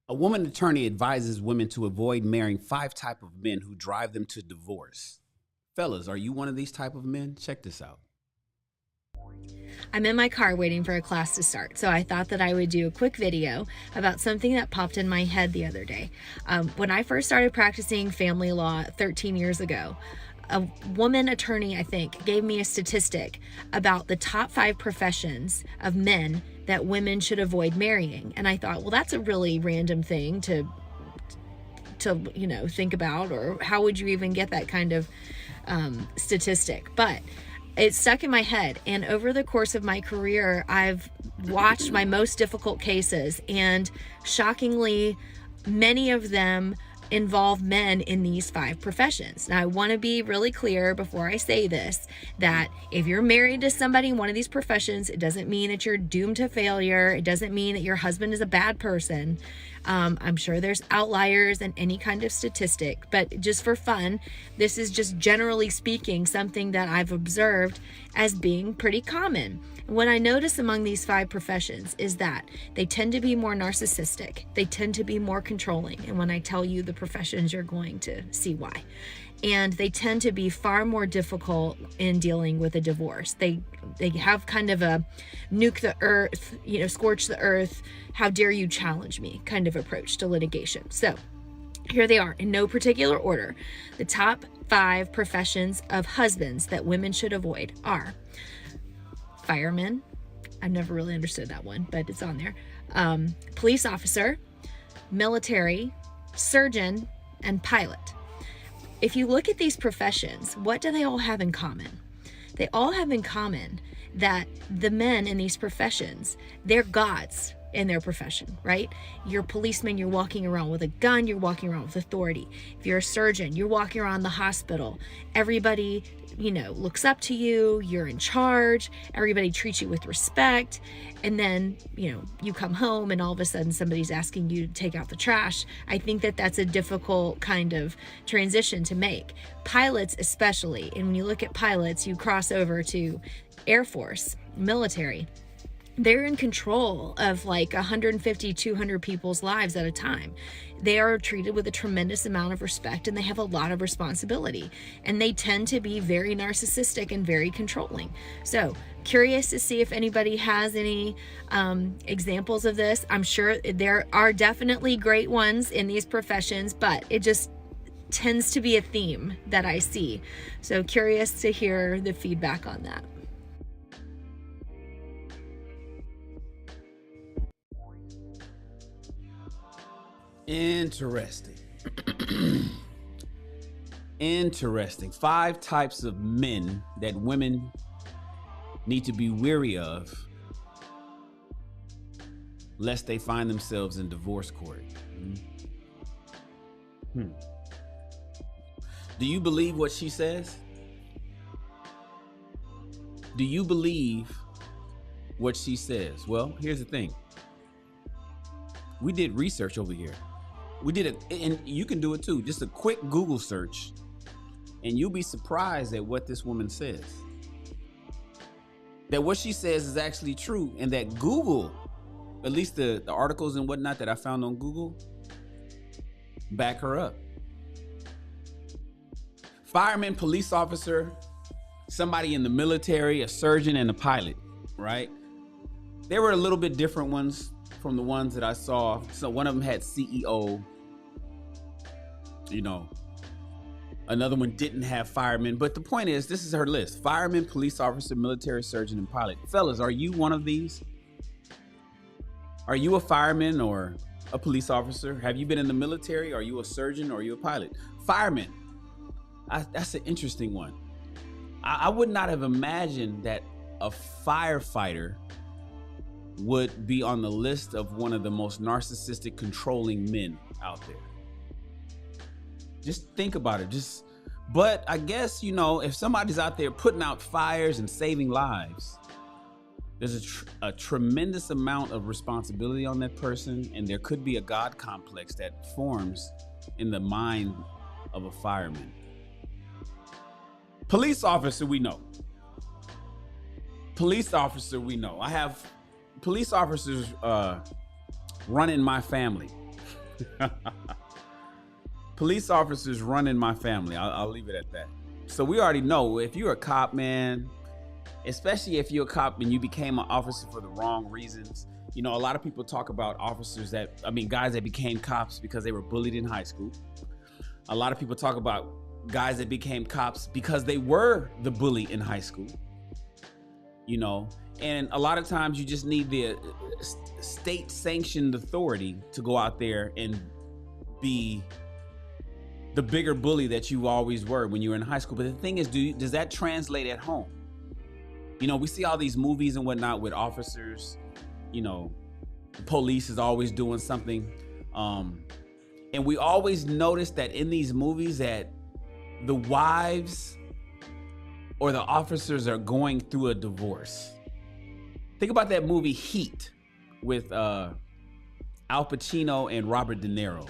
A woman attorney advises women to avoid marrying 5 types of men who drive them to divorce. Fellas, are you one of these type of men? Check this out. I'm in my car waiting for a class to start, so I thought that I would do a quick video about something that popped in my head the other day. When I first started practicing family law 13 years ago, a woman attorney, I think, gave me a statistic about the top 5 professions of men that women should avoid marrying. And I thought, well, that's a really random thing to think about, or how would you even get that kind of statistic? But it stuck in my head, and over the course of my career, I've watched my most difficult cases, and shockingly, many of them involve men in these 5 professions. Now, I want to be really clear before I say this, that if you're married to somebody in one of these professions, it doesn't mean that you're doomed to failure. It doesn't mean that your husband is a bad person. I'm sure there's outliers in any kind of statistic, but just for fun, this is just generally speaking something that I've observed as being pretty common. What I notice among these 5 professions is that they tend to be more narcissistic. They tend to be more controlling. And when I tell you the professions, you're going to see why. And they tend to be far more difficult in dealing with a divorce. They have kind of a nuke the earth, scorch the earth, how dare you challenge me kind of approach to litigation. So here they are in no particular order. The top 5 professions of husbands that women should avoid are firemen. I've never really understood that one, but it's on there. Police officer, military, surgeon, and pilot. If you look at these professions, what do they all have in common? They all have in common that the men in these professions, they're gods in their profession, right? You're a policeman, you're walking around with a gun, you're walking around with authority. If you're a surgeon, you're walking around the hospital. Everybody, looks up to you, you're in charge, everybody treats you with respect. And then, you come home and all of a sudden somebody's asking you to take out the trash. I think that that's a difficult kind of transition to make. Pilots especially, and when you look at pilots, you cross over to Air Force, military. They're in control of like 150, 200 people's lives at a time. They are treated with a tremendous amount of respect, and they have a lot of responsibility, and they tend to be very narcissistic and very controlling. So curious to see if anybody has any examples of this. I'm sure there are definitely great ones in these professions, but it just tends to be a theme that I see. So curious to hear the feedback on that. Interesting. Interesting. 5 types of men that women need to be wary of lest they find themselves in divorce court. Do you believe what she says? Do you believe what she says? Well, here's the thing. We did research over here. We did it, and you can do it too. Just a quick Google search, and you'll be surprised at what this woman says. That what she says is actually true, and that Google, at least the articles and whatnot that I found on Google, back her up. Fireman, police officer, somebody in the military, a surgeon, and a pilot, right? There were a little bit different ones from the ones that I saw. So one of them had CEO, another one didn't have firemen. But the point is, this is her list: fireman, police officer, military, surgeon, and pilot. Fellas, are you one of these? Are you a fireman or a police officer? Have you been in the military? Are you a surgeon or are you a pilot? Fireman, that's an interesting one. I would not have imagined that a firefighter would be on the list of one of the most narcissistic, controlling men out there. Just think about it. But I guess, if somebody's out there putting out fires and saving lives, there's a tremendous amount of responsibility on that person, and there could be a God complex that forms in the mind of a fireman. Police officer, we know. I have police officers running my family. Police officers run in my family. I'll leave it at that. So we already know if you're a cop, man, especially if you're a cop and you became an officer for the wrong reasons. You know, a lot of people talk about guys that became cops because they were bullied in high school. A lot of people talk about guys that became cops because they were the bully in high school. You know, and a lot of times you just need the state sanctioned authority to go out there and be the bigger bully that you always were when you were in high school. But the thing is, does that translate at home? You know, we see all these movies and whatnot with officers, you know, the police is always doing something. And we always notice that in these movies that the wives or the officers are going through a divorce. Think about that movie Heat with Al Pacino and Robert De Niro.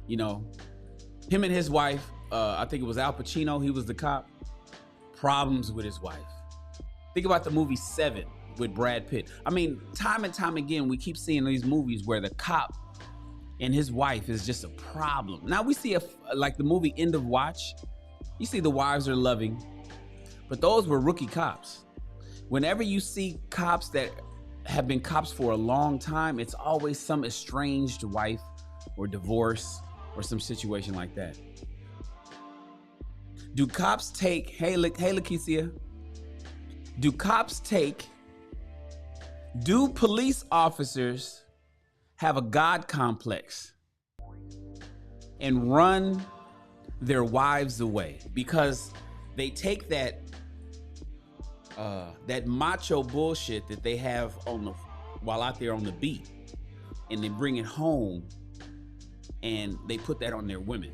You know, him and his wife, I think it was Al Pacino, he was the cop, problems with his wife. Think about the movie Seven with Brad Pitt. I mean, time and time again, we keep seeing these movies where the cop and his wife is just a problem. Now we see like the movie End of Watch, you see the wives are loving, but those were rookie cops. Whenever you see cops that have been cops for a long time, it's always some estranged wife or divorce or some situation like that. Do cops take, hey LAKESIA, do police officers have a God complex and run their wives away because they take that macho bullshit that they have while out there on the beat, and they bring it home and they put that on their women?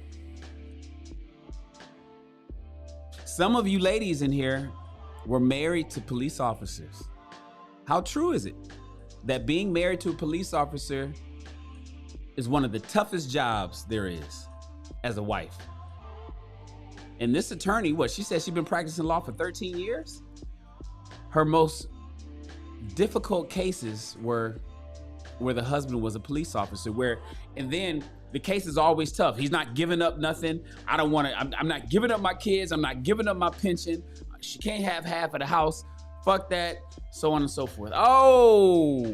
Some of you ladies in here were married to police officers. How true is it that being married to a police officer is one of the toughest jobs there is as a wife? And this attorney, she said she's been practicing law for 13 years. Her most difficult cases were where the husband was a police officer, and then the case is always tough. He's not giving up nothing. I'm not giving up my kids. I'm not giving up my pension. She can't have half of the house. Fuck that, so on and so forth. Oh,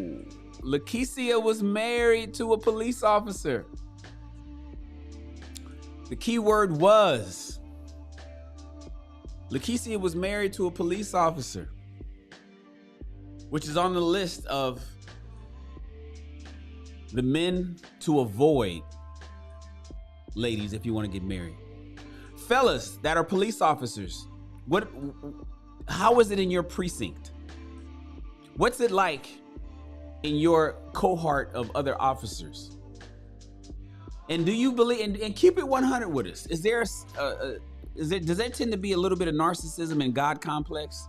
LAKESIA was married to a police officer. The key word was LAKESIA was married to a police officer, which is on the list of the men to avoid, ladies, if you want to get married. Fellas that are police officers, how is it in your precinct? What's it like in your cohort of other officers? And do you believe, and keep it 100 with us, does that tend to be a little bit of narcissism and God complex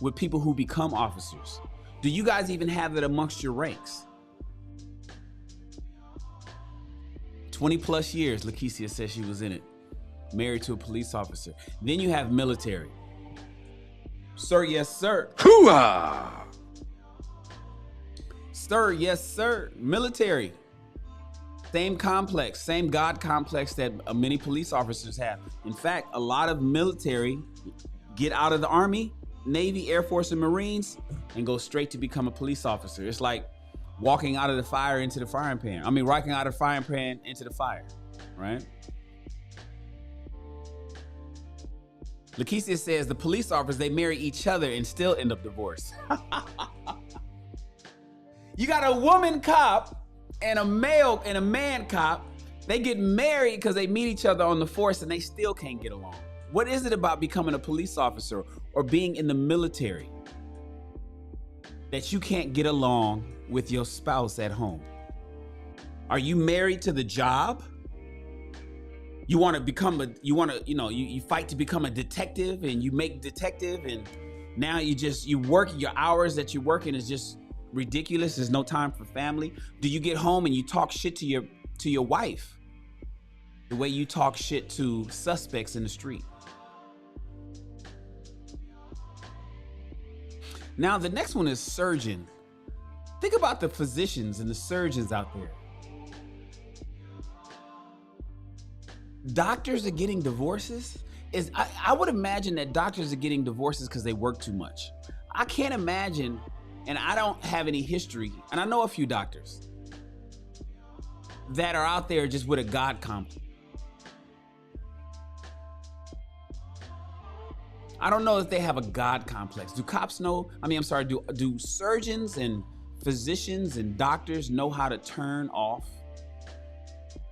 with people who become officers? Do you guys even have it amongst your ranks? 20 plus years, LAKESIA says she was in it, married to a police officer. Then you have military. Sir, yes, sir. Hooah! Sir, yes, sir. Military. Same complex, same God complex that many police officers have. In fact, a lot of military get out of the Army, Navy, Air Force, and Marines and go straight to become a police officer. It's like walking out of the fire into the frying pan. Walking out of the frying pan into the fire, right? LAKESIA says the police officers, they marry each other and still end up divorced. You got a woman cop and a man cop. They get married because they meet each other on the force and they still can't get along. What is it about becoming a police officer or being in the military that you can't get along with your spouse at home? Are you married to the job? You want to you fight to become a detective and you make detective, and now you work, your hours that you're working is just ridiculous. There's no time for family. Do you get home and you talk shit to your wife the way you talk shit to suspects in the street? Now the next one is surgeon. Think about the physicians and the surgeons out there. doctors are getting divorces? I would imagine that doctors are getting divorces because they work too much. I can't imagine, and I don't have any history, and I know a few doctors that are out there just with a God complex. I don't know if they have a God complex. Do cops know? Do surgeons and physicians and doctors know how to turn off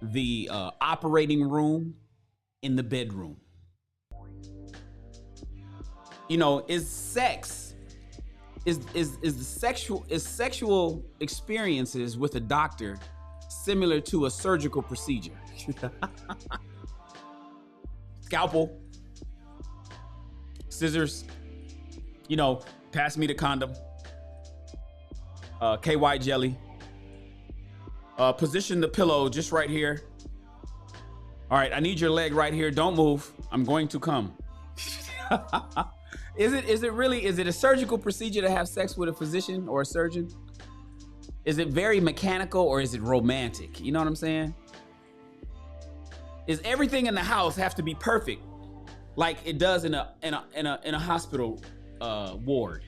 the operating room in the bedroom? You know, is sexual experiences with a doctor similar to a surgical procedure? Scalpel, scissors, you know, pass me the condom, KY jelly, position the pillow just right here. All right, I need your leg right here. Don't move. I'm going to come. Is it a surgical procedure to have sex with a physician or a surgeon? Is it very mechanical or is it romantic? You know what I'm saying? Is everything in the house have to be perfect like it does in a hospital ward?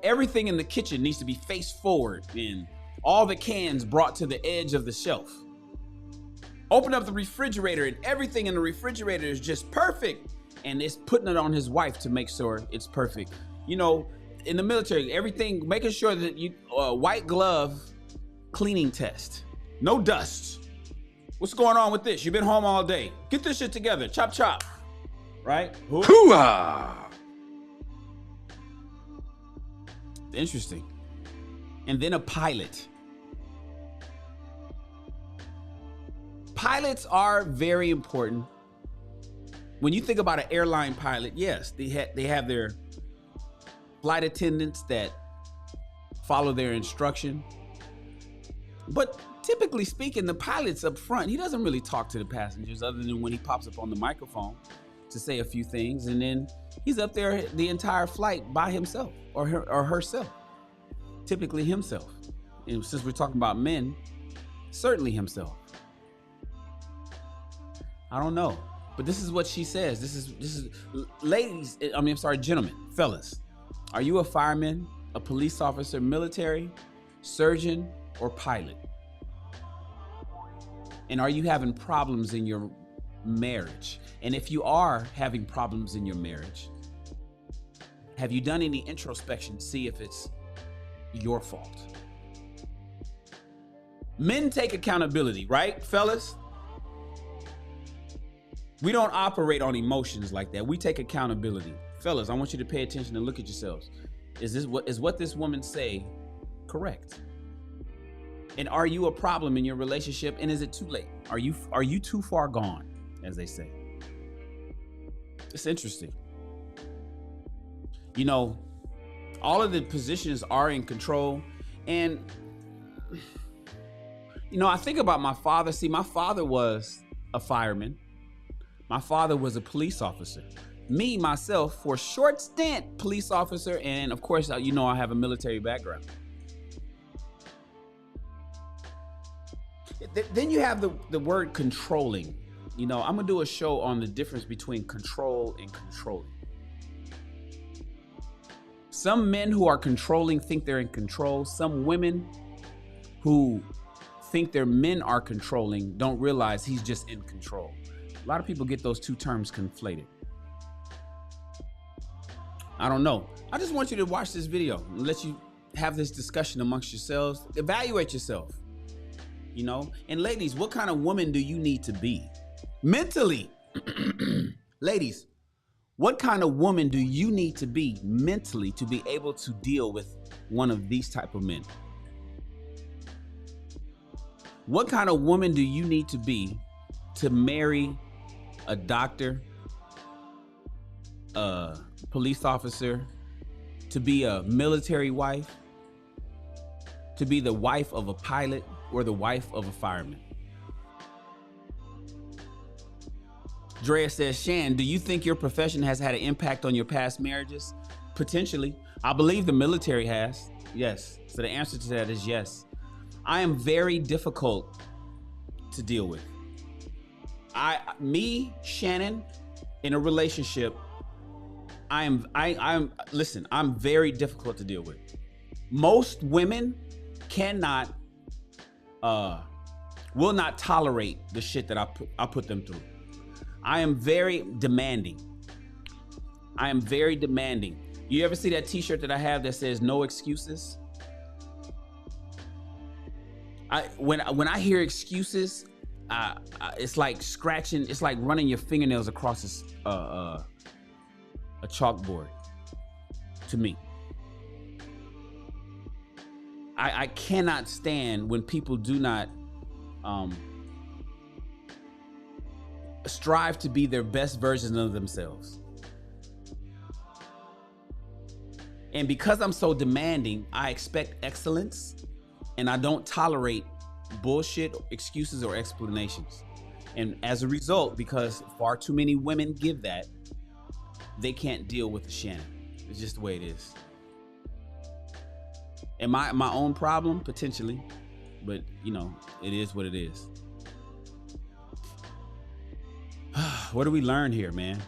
Everything in the kitchen needs to be faced forward and all the cans brought to the edge of the shelf. Open up the refrigerator and everything in the refrigerator is just perfect. And it's putting it on his wife to make sure it's perfect. You know, in the military, everything, making sure that you, white glove cleaning test. No dust. What's going on with this? You've been home all day. Get this shit together. Chop, chop. Right? Hoo-ah! Interesting. And then a pilot. Pilots are very important. When you think about an airline pilot, yes, they have their flight attendants that follow their instruction. But typically speaking, the pilot's up front. He doesn't really talk to the passengers other than when he pops up on the microphone to say a few things. And then he's up there the entire flight by himself or herself. Typically himself. And since we're talking about men, certainly himself. I don't know, but this is what she says. This is ladies, gentlemen, fellas. Are you a fireman, a police officer, military, surgeon, or pilot? And are you having problems in your marriage? And if you are having problems in your marriage, have you done any introspection to see if it's your fault? Men take accountability, right, fellas? We don't operate on emotions like that. We take accountability. Fellas, I want you to pay attention and look at yourselves. Is what this woman say correct? And are you a problem in your relationship? And is it too late? Are you too far gone, as they say? It's interesting. You know, all of the positions are in control. And, you know, I think about my father. See, my father was a fireman. My father was a police officer. Me, myself, for a short stint, police officer. And of course, you know, I have a military background. Then you have the word controlling. You know, I'm gonna do a show on the difference between control and controlling. Some men who are controlling think they're in control. Some women who think their men are controlling don't realize he's just in control. A lot of people get those two terms conflated. I don't know. I just want you to watch this video and let you have this discussion amongst yourselves. Evaluate yourself, you know? And ladies, what kind of woman do you need to be? Mentally, ladies, what kind of woman do you need to be mentally to be able to deal with one of these type of men? What kind of woman do you need to be to marry a doctor, a police officer, to be a military wife, to be the wife of a pilot or the wife of a fireman? Drea says, Shan, do you think your profession has had an impact on your past marriages? Potentially. I believe the military has. Yes. So the answer to that is yes. I am very difficult to deal with. Me, Shannon, in a relationship, listen, I'm very difficult to deal with. Most women cannot, will not tolerate the shit that I put them through. I am very demanding. You ever see that t-shirt that I have that says no excuses? When I hear excuses, it's like scratching, it's like running your fingernails across a chalkboard to me. I cannot stand when people do not strive to be their best version of themselves. And because I'm so demanding, I expect excellence, and I don't tolerate bullshit, excuses, or explanations. And as a result, because far too many women give that, they can't deal with the Shannon. It's just the way it is. And my own problem, potentially, but you know, it is what it is. What do we learn here, man?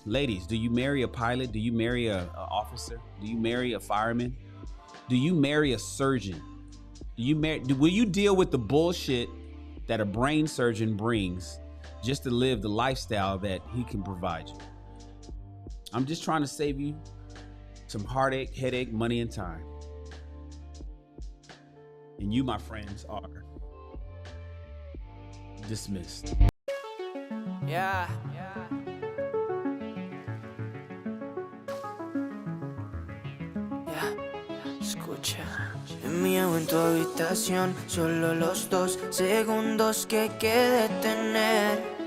Ladies, do you marry a pilot? Do you marry a officer? Do you marry a fireman? Do you marry a surgeon? Will you deal with the bullshit that a brain surgeon brings just to live the lifestyle that he can provide you? I'm just trying to save you some heartache, headache, money, and time. And you, my friends, are dismissed. Yeah. Escucha. Mío en tu habitación, solo los 2 segundos que hay que detener.